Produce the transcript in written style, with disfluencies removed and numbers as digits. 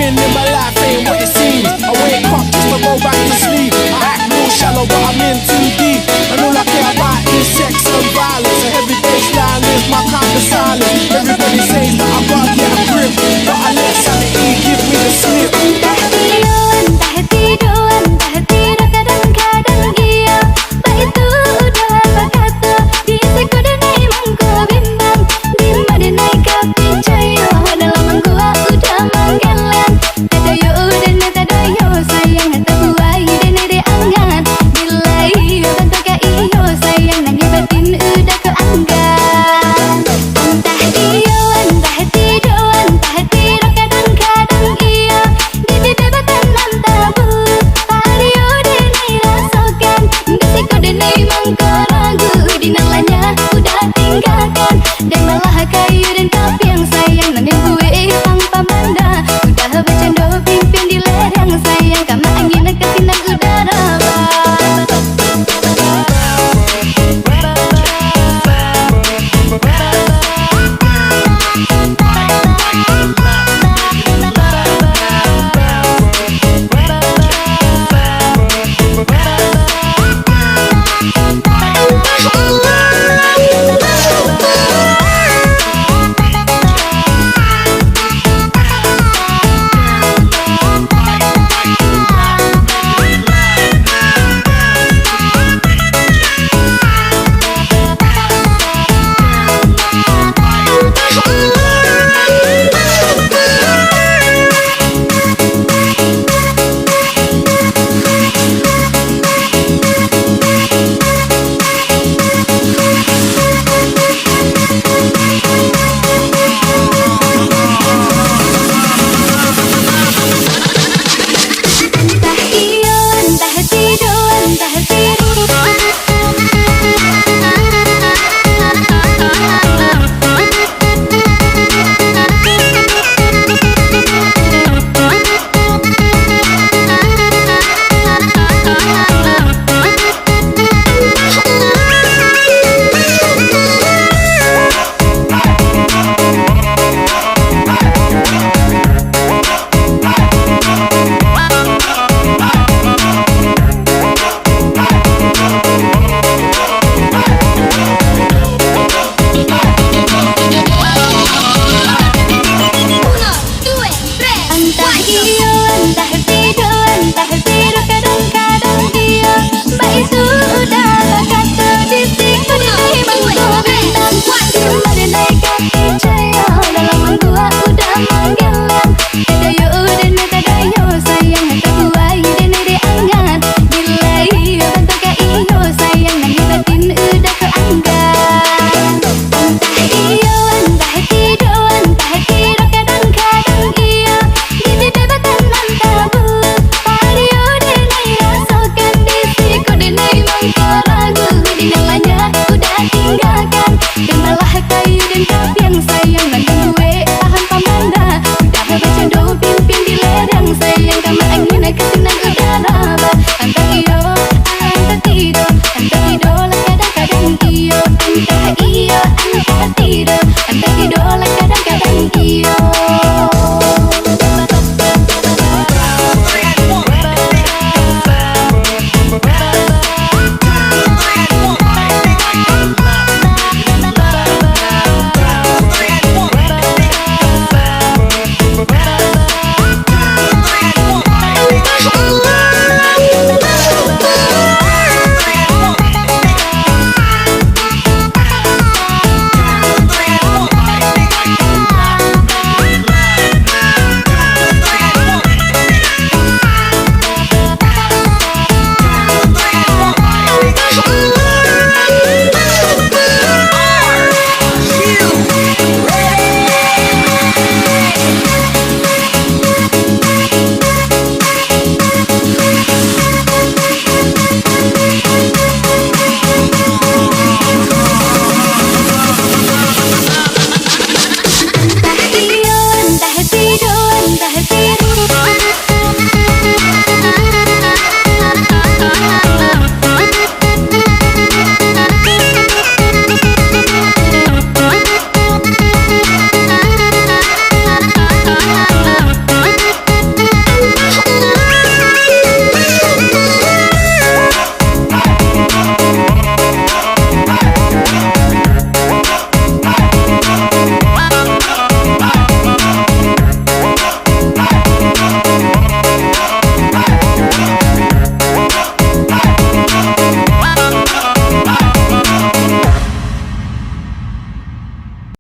been in my life ain't what it seems. I wake up just to go back to sleep. I act real shallow but I'm in too deep. And all I care about is sex and violence. A heavy baseline is my kind of silence. Everybody says that I gotta get a grip, but I let sanity give me the slip. Itu udah kata disik, kau di bintang, bintang.